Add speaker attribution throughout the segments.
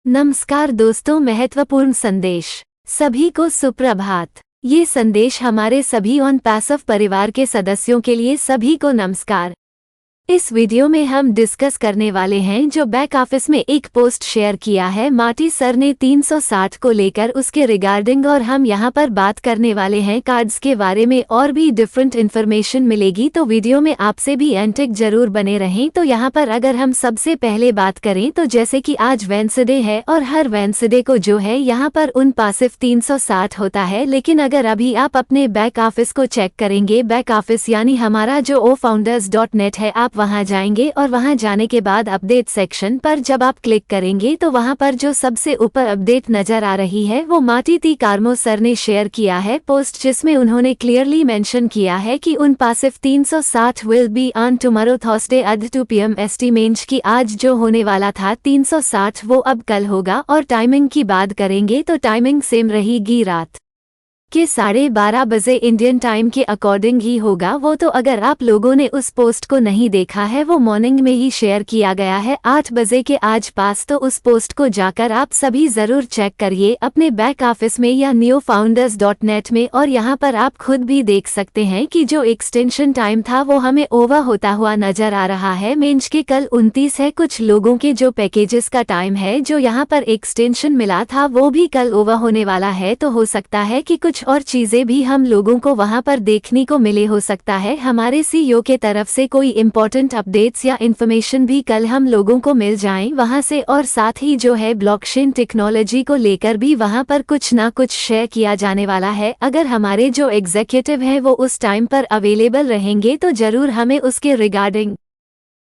Speaker 1: नमस्कार दोस्तों, महत्वपूर्ण संदेश। सभी को सुप्रभात। ये संदेश हमारे सभी ऑन पैसिव परिवार के सदस्यों के लिए सभी को नमस्कार। इस वीडियो में हम डिस्कस करने वाले हैं जो बैक ऑफिस में एक पोस्ट शेयर किया है माटी सर ने 360 को लेकर उसके रिगार्डिंग, और हम यहाँ पर बात करने वाले हैं कार्ड्स के बारे में। और भी डिफरेंट इन्फॉर्मेशन मिलेगी, तो वीडियो में आपसे भी एंटिक जरूर बने रहें। तो यहाँ पर अगर हम सबसे पहले बात करें तो जैसे कि आज वेंसडे है और हर वेंसडे को जो है यहाँ पर उन पासिव 360 होता है। लेकिन अगर अभी आप अपने बैक ऑफिस को चेक करेंगे, बैक ऑफिस यानी हमारा जो ofounders.net है, आप वहां जाएंगे और वहां जाने के बाद अपडेट सेक्शन पर जब आप क्लिक करेंगे तो वहां पर जो सबसे ऊपर अपडेट नजर आ रही है वो माटी ती कार्मो सर ने शेयर किया है पोस्ट, जिसमें उन्होंने क्लियरली मेंशन किया है कि उन passive 360 will be on tomorrow Thursday at 2 PM ST मेंज की आज जो होने वाला था 360 वो अब कल होगा। और टाइमिंग की बात करेंगे तो टाइमिंग सेम रहेगी, रात के 12:30 बजे इंडियन टाइम के अकॉर्डिंग ही होगा वो। तो अगर आप लोगों ने उस पोस्ट को नहीं देखा है, वो मॉर्निंग में ही शेयर किया गया है 8 बजे के आज पास, तो उस पोस्ट को जाकर आप सभी जरूर चेक करिए अपने बैक ऑफिस में या neofounders.net में। और यहाँ पर आप खुद भी देख सकते हैं कि जो एक्सटेंशन टाइम था वो हमें ओवर होता हुआ नजर आ रहा है। मेंज के कल 29 है, कुछ लोगों के जो पैकेजेस का टाइम है जो यहाँ पर एक्सटेंशन मिला था वो भी कल ओवर होने वाला है। तो हो सकता है कि कुछ और चीजें भी हम लोगों को वहां पर देखने को मिले। हो सकता है हमारे CEO के तरफ से कोई इम्पोर्टेंट अपडेट्स या इन्फॉर्मेशन भी कल हम लोगों को मिल जाएं वहां से। और साथ ही जो है ब्लॉकचेन टेक्नोलॉजी को लेकर भी वहां पर कुछ ना कुछ शेयर किया जाने वाला है। अगर हमारे जो एग्जीक्यूटिव हैं वो उस टाइम पर अवेलेबल रहेंगे तो जरूर हमें उसके रिगार्डिंग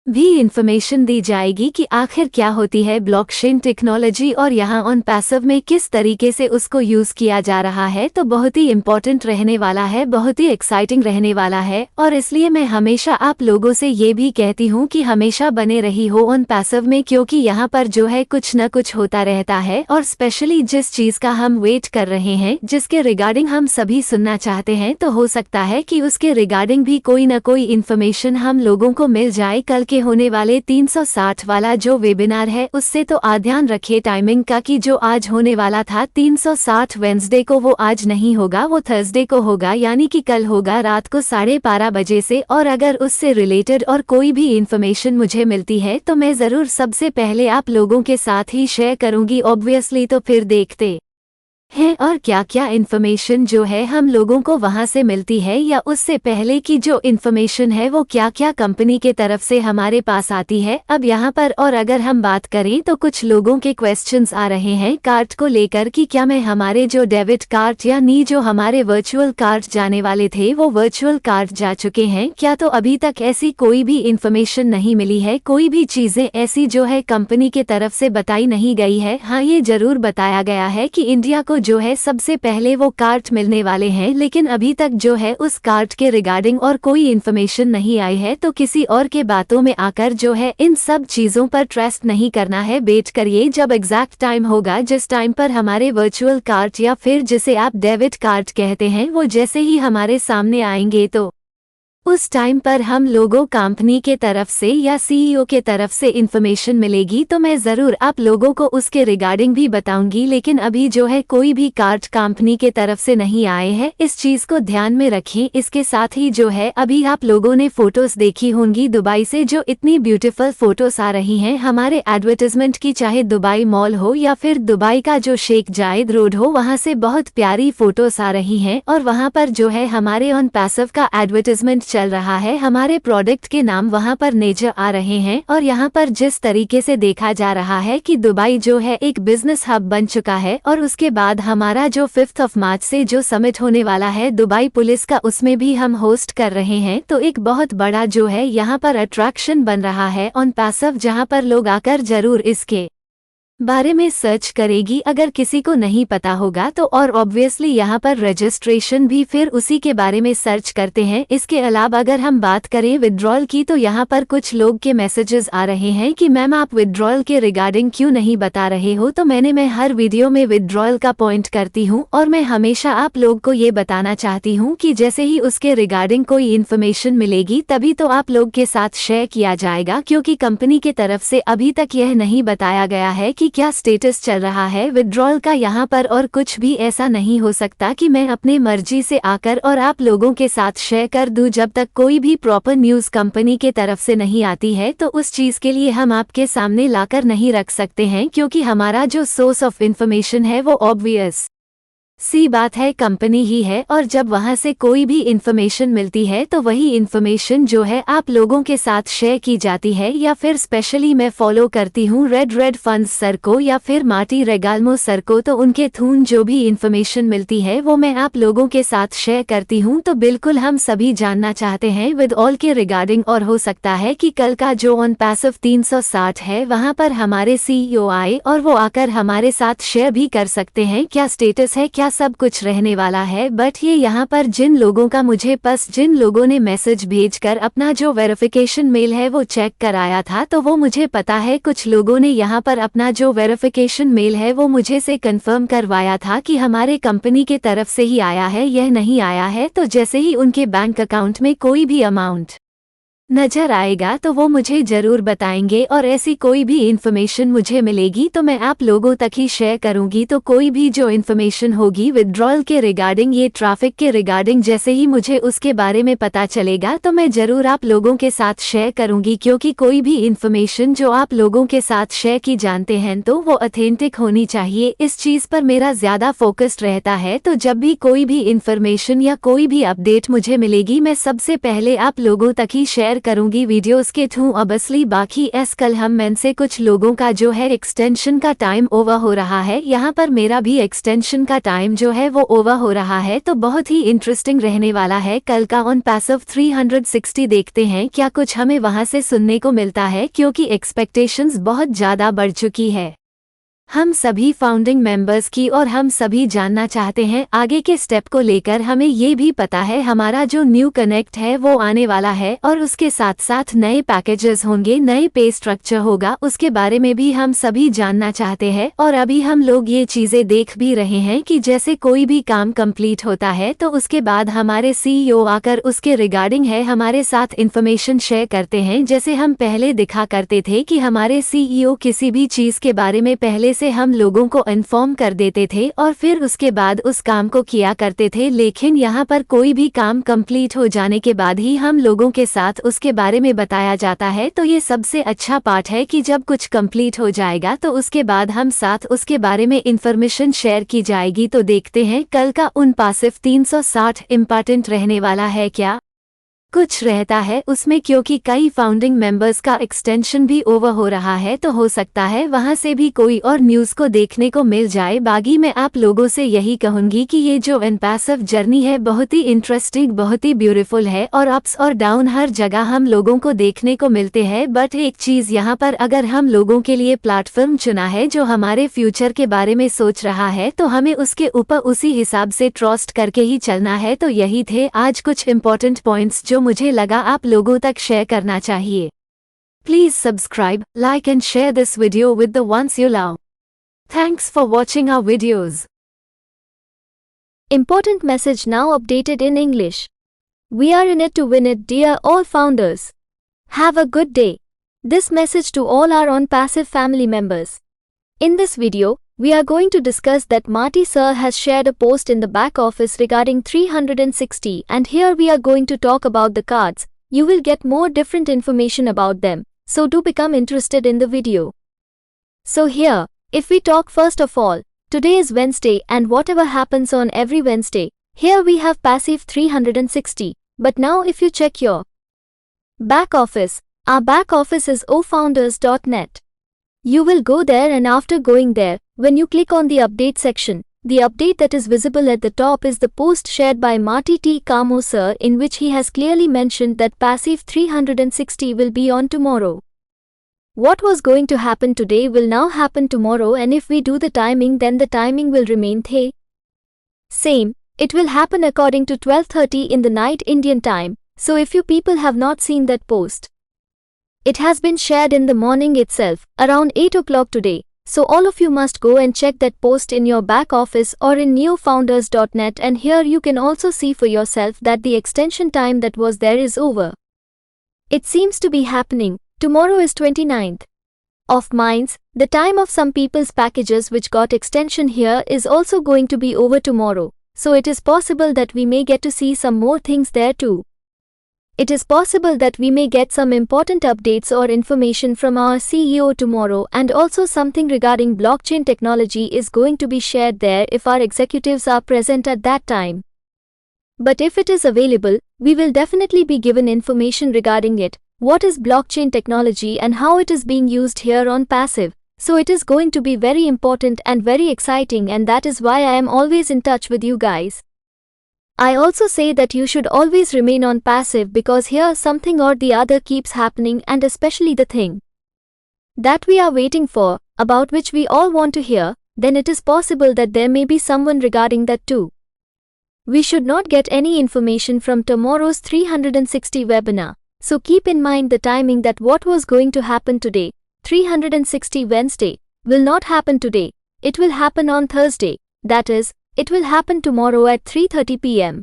Speaker 1: भी इंफॉर्मेशन दी जाएगी कि आखिर क्या होती है ब्लॉकचेन टेक्नोलॉजी और यहाँ ऑन पैसिव में किस तरीके से उसको यूज किया जा रहा है। तो बहुत ही इम्पोर्टेंट रहने वाला है, बहुत ही एक्साइटिंग रहने वाला है। और इसलिए मैं हमेशा आप लोगों से ये भी कहती हूँ कि हमेशा बने रही हो ऑन पैसिव में, क्योंकि यहाँ पर जो है कुछ न कुछ होता रहता है। और स्पेशली जिस चीज का हम वेट कर रहे हैं, जिसके रिगार्डिंग हम सभी सुनना चाहते हैं, तो हो सकता है कि उसके रिगार्डिंग भी कोई न कोई इन्फॉर्मेशन हम लोगों को मिल जाए। कल के होने वाले 360 वाला जो वेबिनार है उससे तो ध्यान रखिए टाइमिंग का, कि जो आज होने वाला था 360 वेंसडे को वो आज नहीं होगा, वो थर्सडे को होगा, यानी कि कल होगा रात को 12:30 बजे से। और अगर उससे रिलेटेड और कोई भी इंफॉर्मेशन मुझे मिलती है तो मैं जरूर सबसे पहले आप लोगों के साथ ही शेयर करूंगी ऑब्वियसली। तो फिर देखते है और क्या क्या इन्फॉर्मेशन जो है हम लोगों को वहां से मिलती है, या उससे पहले की जो इन्फॉर्मेशन है वो क्या क्या कंपनी के तरफ से हमारे पास आती है अब यहाँ पर। और अगर हम बात करें तो कुछ लोगों के क्वेश्चंस आ रहे हैं कार्ड को लेकर कि क्या मैं हमारे जो डेबिट कार्ड या नी जो हमारे वर्चुअल कार्ड जाने वाले थे वो वर्चुअल कार्ड जा चुके हैं क्या। तो अभी तक ऐसी कोई भी इन्फॉर्मेशन नहीं मिली है, कोई भी चीजें ऐसी जो है कंपनी के तरफ से बताई नहीं गई है। हाँ, ये जरूर बताया गया है कि इंडिया को जो है सबसे पहले वो कार्ड मिलने वाले हैं, लेकिन अभी तक जो है उस कार्ड के रिगार्डिंग और कोई इन्फॉर्मेशन नहीं आई है। तो किसी और के बातों में आकर जो है इन सब चीजों पर ट्रस्ट नहीं करना है। वेट करिए जब एग्जैक्ट टाइम होगा, जिस टाइम पर हमारे वर्चुअल कार्ड या फिर जिसे आप डेबिट कार्ड कहते हैं वो जैसे ही हमारे सामने आएंगे तो उस टाइम पर हम लोगों कंपनी के तरफ से या CEO के तरफ से इन्फॉर्मेशन मिलेगी तो मैं जरूर आप लोगों को उसके रिगार्डिंग भी बताऊंगी। लेकिन अभी जो है कोई भी कार्ड कंपनी के तरफ से नहीं आए हैं, इस चीज को ध्यान में रखें। इसके साथ ही जो है अभी आप लोगों ने फोटोज देखी होंगी दुबई से, जो इतनी ब्यूटीफुल फोटोज आ रही हैं हमारे एडवर्टाइजमेंट की, चाहे दुबई मॉल हो या फिर दुबई का जो शेख जायद रोड हो, वहां से बहुत प्यारी फोटोज आ रही हैं। और वहां पर जो है हमारे ऑन पैसिव का एडवर्टाइजमेंट चल रहा है, हमारे प्रोडक्ट के नाम वहां पर नजर आ रहे हैं। और यहाँ पर जिस तरीके से देखा जा रहा है कि दुबई जो है एक बिजनेस हब बन चुका है, और उसके बाद हमारा जो 5 मार्च से जो समिट होने वाला है दुबई पुलिस का, उसमें भी हम होस्ट कर रहे हैं। तो एक बहुत बड़ा जो है यहाँ पर अट्रैक्शन बन रहा है ऑन पैसिव, जहाँ पर लोग आकर जरूर इसके बारे में सर्च करेगी अगर किसी को नहीं पता होगा तो। और ऑब्वियसली यहाँ पर रजिस्ट्रेशन भी फिर उसी के बारे में सर्च करते हैं। इसके अलावा अगर हम बात करें विड्रॉल की, तो यहाँ पर कुछ लोग के मैसेजेस आ रहे हैं कि मैम आप विड्रॉल के रिगार्डिंग क्यों नहीं बता रहे हो। तो मैं हर वीडियो में विड्रॉल का पॉइंट करती हूँ, और मैं हमेशा आप लोग को ये बताना चाहती हूँ कि जैसे ही उसके रिगार्डिंग कोई इन्फॉर्मेशन मिलेगी तभी तो आप लोग के साथ शेयर किया जाएगा, क्योंकि कंपनी के तरफ से अभी तक यह नहीं बताया गया है कि कि क्या स्टेटस चल रहा है विड्रॉल का यहाँ पर, और कुछ भी ऐसा नहीं हो सकता कि मैं अपने मर्जी से आकर और आप लोगों के साथ शेयर कर दूं। जब तक कोई भी प्रॉपर न्यूज़ कंपनी के तरफ से नहीं आती है तो उस चीज़ के लिए हम आपके सामने लाकर नहीं रख सकते हैं, क्योंकि हमारा जो सोर्स ऑफ इन्फॉर्मेशन है वो ऑब्वियस सी बात है कंपनी ही है, और जब वहां से कोई भी इन्फॉर्मेशन मिलती है तो वही इन्फॉर्मेशन जो है आप लोगों के साथ शेयर की जाती है। या फिर स्पेशली मैं फॉलो करती हूँ रेड फंड्स सर को या फिर मार्टी रेगाल्मो सर को, तो उनके थ्रू जो भी इन्फॉर्मेशन मिलती है वो मैं आप लोगों के साथ शेयर करती हूँ। तो बिल्कुल हम सभी जानना चाहते हैं विद ऑल के रिगार्डिंग, और हो सकता है कि कल का जो ऑन पैसिव 360 है वहां पर हमारे CEO आए और वो आकर हमारे साथ शेयर भी कर सकते हैं क्या स्टेटस है, क्या सब कुछ रहने वाला है। बट ये यहाँ पर जिन लोगों का मुझे जिन लोगों ने मैसेज भेजकर अपना जो वेरिफिकेशन मेल है वो चेक कराया था, तो वो मुझे पता है कुछ लोगों ने यहाँ पर अपना जो वेरिफिकेशन मेल है वो मुझे से कंफर्म करवाया था कि हमारे कंपनी के तरफ से ही आया है, यह नहीं आया है। तो जैसे ही उनके बैंक अकाउंट में कोई भी अमाउंट नजर आएगा तो वो मुझे ज़रूर बताएंगे, और ऐसी कोई भी इन्फॉर्मेशन मुझे मिलेगी तो मैं आप लोगों तक ही शेयर करूंगी। तो कोई भी जो इन्फॉर्मेशन होगी विड्रॉल के रिगार्डिंग, ये ट्रैफिक के रिगार्डिंग, जैसे ही मुझे उसके बारे में पता चलेगा तो मैं ज़रूर आप लोगों के साथ शेयर करूंगी, क्योंकि कोई भी इन्फॉर्मेशन जो आप लोगों के साथ शेयर की जानते हैं तो वो ऑथेंटिक होनी चाहिए। इस चीज़ पर मेरा ज़्यादा फोकस्ड रहता है। तो जब भी कोई भी इन्फॉर्मेशन या कोई भी अपडेट मुझे मिलेगी मैं सबसे पहले आप लोगों तक ही शेयर करूंगी वीडियोस के थ्रू। ऑब्वियसली बाकी कल हम में से कुछ लोगों का जो है एक्सटेंशन का टाइम ओवर हो रहा है, यहाँ पर मेरा भी एक्सटेंशन का टाइम जो है वो ओवर हो रहा है। तो बहुत ही इंटरेस्टिंग रहने वाला है कल का ऑन पैसिव 360। देखते हैं क्या कुछ हमें वहां से सुनने को मिलता है, क्योंकि एक्सपेक्टेशंस बहुत ज़्यादा बढ़ चुकी है हम सभी फाउंडिंग मेंबर्स की, और हम सभी जानना चाहते हैं आगे के स्टेप को लेकर। हमें ये भी पता है हमारा जो न्यू कनेक्ट है वो आने वाला है, और उसके साथ साथ नए पैकेजेस होंगे, नए पे स्ट्रक्चर होगा, उसके बारे में भी हम सभी जानना चाहते हैं। और अभी हम लोग ये चीज़ें देख भी रहे हैं कि जैसे कोई भी काम कंप्लीट होता है तो उसके बाद हमारे CEO आकर उसके रिगार्डिंग है हमारे साथ इन्फॉर्मेशन शेयर करते हैं। जैसे हम पहले दिखा करते थे कि हमारे CEO किसी भी चीज़ के बारे में पहले से हम लोगों को इन्फॉर्म कर देते थे और फिर उसके बाद उस काम को किया करते थे। लेकिन यहाँ पर कोई भी काम कंप्लीट हो जाने के बाद ही हम लोगों के साथ उसके बारे में बताया जाता है। तो ये सबसे अच्छा पार्ट है कि जब कुछ कंप्लीट हो जाएगा तो उसके बाद हम साथ उसके बारे में इंफॉर्मेशन शेयर की जाएगी। तो देखते हैं कल का उन पैसिव 360 इम्पोर्टेंट रहने वाला है क्या कुछ रहता है उसमें, क्योंकि कई फाउंडिंग मेंबर्स का एक्सटेंशन भी ओवर हो रहा है। तो हो सकता है वहां से भी कोई और न्यूज़ को देखने को मिल जाए। बाकी मैं आप लोगों से यही कहूंगी कि ये जो इनपैसिव जर्नी है बहुत ही इंटरेस्टिंग, बहुत ही ब्यूटीफुल है, और अप्स और डाउन हर जगह हम लोगों को देखने को मिलते हैं। बट एक चीज़ यहाँ पर, अगर हम लोगों के लिए प्लेटफॉर्म चुना है जो हमारे फ्यूचर के बारे में सोच रहा है तो हमें उसके ऊपर उसी हिसाब से ट्रस्ट करके ही चलना है। तो यही थे आज कुछ इंपॉर्टेंट पॉइंट्स जो मुझे लगा आप लोगों तक शेयर करना चाहिए। Please subscribe, like and share this video with the ones you love. Thanks for watching our videos.
Speaker 2: Important message now updated in English. We are in it to win it, dear all founders. Have a good day. This message to all our OnPassive family members. In this video, we are going to discuss that Marty sir has shared a post in the back office regarding 360, and here we are going to talk about the cards. You will get more different information about them, so do become interested in the video. So here, if we talk first of all, today is Wednesday and whatever happens on every Wednesday, here we have passive 360. But now if you check your back office, our back office is ofounders.net. You will go there, and after going there, when you click on the update section, the update that is visible at the top is the post shared by Marty T. Kamo sir, in which he has clearly mentioned that passive 360 will be on tomorrow. What was going to happen today will now happen tomorrow, and if we do the timing, then the timing will remain the same. It will happen according to 12:30 in the night Indian time. So if you people have not seen that post, it has been shared in the morning itself, around 8 o'clock today. So all of you must go and check that post in your back office or in neofounders.net, and here you can also see for yourself that the extension time that was there is over. It seems to be happening. Tomorrow is 29th. of minds, the time of some people's packages which got extension here is also going to be over tomorrow, so it is possible that we may get to see some more things there too. It is possible that we may get some important updates or information from our CEO tomorrow, and also something regarding blockchain technology is going to be shared there if our executives are present at that time. But if it is available, we will definitely be given information regarding it, what is blockchain technology and how it is being used here on Passive. So it is going to be very important and very exciting, and that is why I am always in touch with you guys. I also say that you should always remain on Passive because here something or the other keeps happening, and especially the thing that we are waiting for, about which we all want to hear, then it is possible that there may be someone regarding that too. We should not get any information from tomorrow's 360 webinar. So keep in mind the timing that what was going to happen today, 360 Wednesday, will not happen today. It will happen on Thursday. That is, it will happen tomorrow at 3:30 p.m.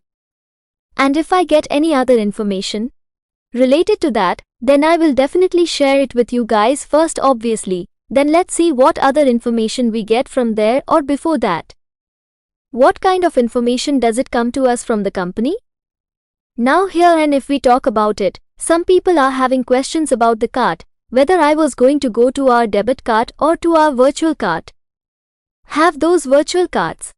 Speaker 2: And if I get any other information related to that, then I will definitely share it with you guys first obviously. Then let's see what other information we get from there, or before that, what kind of information does it come to us from the company? Now here, and if we talk about it, some people are having questions about the card, whether I was going to go to our debit card or to our virtual card. Have those virtual cards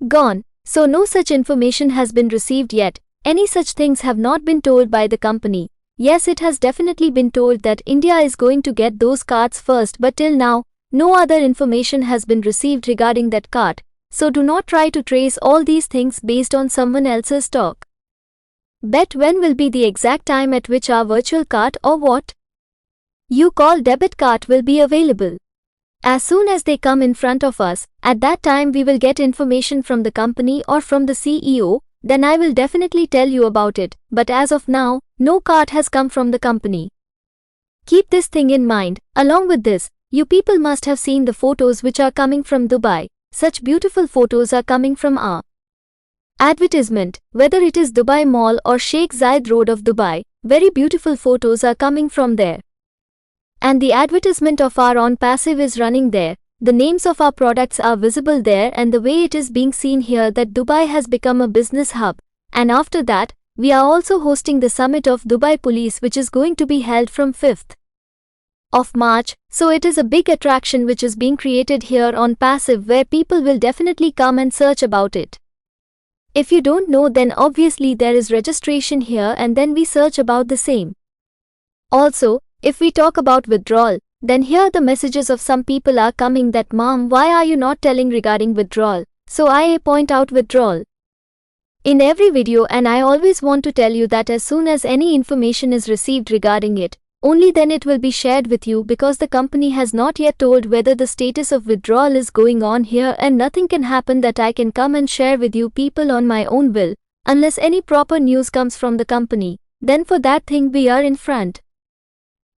Speaker 2: gone? So no such information has been received yet. Any such things have not been told by the company. Yes, it has definitely been told that India is going to get those cards first, but till now, no other information has been received regarding that card. So do not try to trace all these things based on someone else's talk. Bet when will be the exact time at which our virtual card or what you call debit card will be available. As soon as they come in front of us, at that time we will get information from the company or from the CEO, then I will definitely tell you about it, but as of now, no card has come from the company. Keep this thing in mind. Along with this, you people must have seen the photos which are coming from Dubai. Such beautiful photos are coming from our advertisement, whether it is Dubai Mall or Sheikh Zayed Road of Dubai, very beautiful photos are coming from there. And the advertisement of our On Passive is running there, the names of our products are visible there, and the way it is being seen here that Dubai has become a business hub. And after that, we are also hosting the summit of Dubai Police, which is going to be held from 5th of March, so it is a big attraction which is being created here on Passive, where people will definitely come and search about it. If you don't know, then obviously there is registration here, and then we search about the same. Also, if we talk about withdrawal, then here the messages of some people are coming that, "Mom, why are you not telling regarding withdrawal?" So I point out withdrawal in every video, and I always want to tell you that as soon as any information is received regarding it, only then it will be shared with you, because the company has not yet told whether the status of withdrawal is going on here, and nothing can happen that I can come and share with you people on my own will, unless any proper news comes from the company. Then for that thing we are in front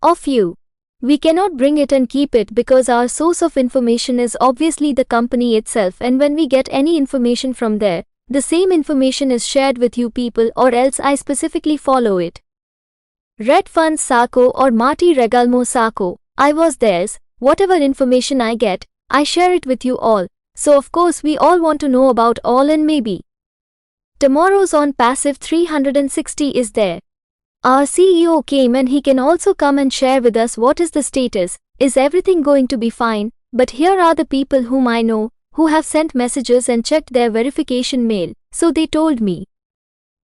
Speaker 2: of you. We cannot bring it and keep it, because our source of information is obviously the company itself, and when we get any information from there, the same information is shared with you people, or else I specifically follow it. Red Funds Sarko or Marty Regalmo Sarko, I was theirs. Whatever information I get, I share it with you all. So of course we all want to know about all, and maybe tomorrow's On Passive 360 is there. Our CEO came, and he can also come and share with us what is the status, is everything going to be fine. But here are the people whom I know, who have sent messages and checked their verification mail, so they told me.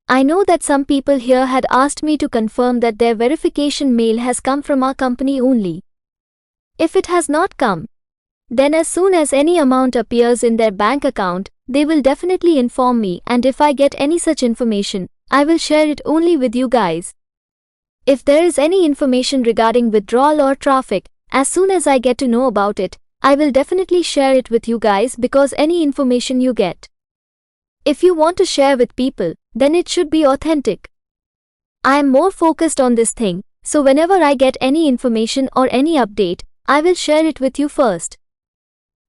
Speaker 2: I know that some people here had asked me to confirm that their verification mail has come from our company only. If it has not come, then as soon as any amount appears in their bank account, they will definitely inform me, and if I get any such information, I will share it only with you guys. If there is any information regarding withdrawal or traffic, as soon as I get to know about it, I will definitely share it with you guys, because any information you get, if you want to share with people, then it should be authentic. I am more focused on this thing, so whenever I get any information or any update, I will share it with you first.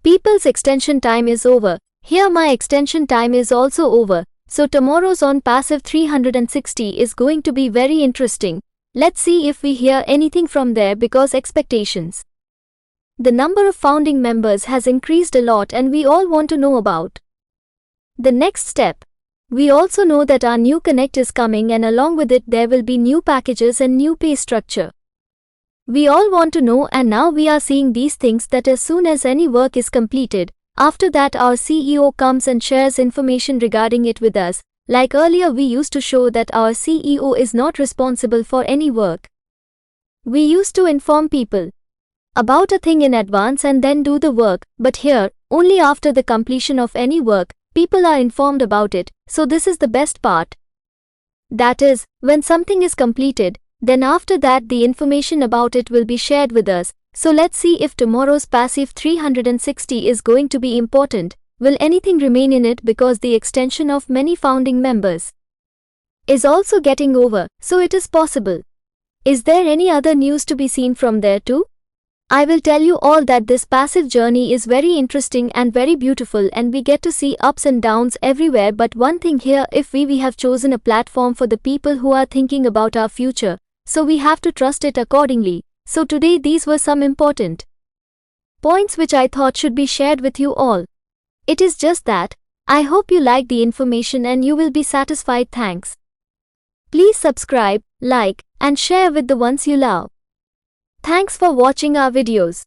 Speaker 2: People's extension time is over. Here my extension time is also over. So tomorrow's On Passive 360 is going to be very interesting. Let's see if we hear anything from there, because expectations The number of founding members has increased a lot and we all want to know about the next step. We also know that our new Connect is coming and along with it there will be new packages and new pay structure. We all want to know, and now we are seeing these things that as soon as any work is completed, after that our CEO comes and shares information regarding it with us. Like earlier we used to show that our CEO is not responsible for any work. We used to inform people about a thing in advance and then do the work, but here, only after the completion of any work, people are informed about it, so this is the best part. That is, when something is completed, then after that the information about it will be shared with us. So let's see if tomorrow's passive 360 is going to be important. Will anything remain in it, because the extension of many founding members is also getting over, so it is possible. Is there any other news to be seen from there too? I will tell you all that this passive journey is very interesting and very beautiful and we get to see ups and downs everywhere, but one thing here, if we have chosen a platform for the people who are thinking about our future, so we have to trust it accordingly. So today these were some important points which I thought should be shared with you all. It is just that, I hope you like the information and you will be satisfied. Thanks. Please subscribe, like, and share with the ones you love. Thanks for watching our videos.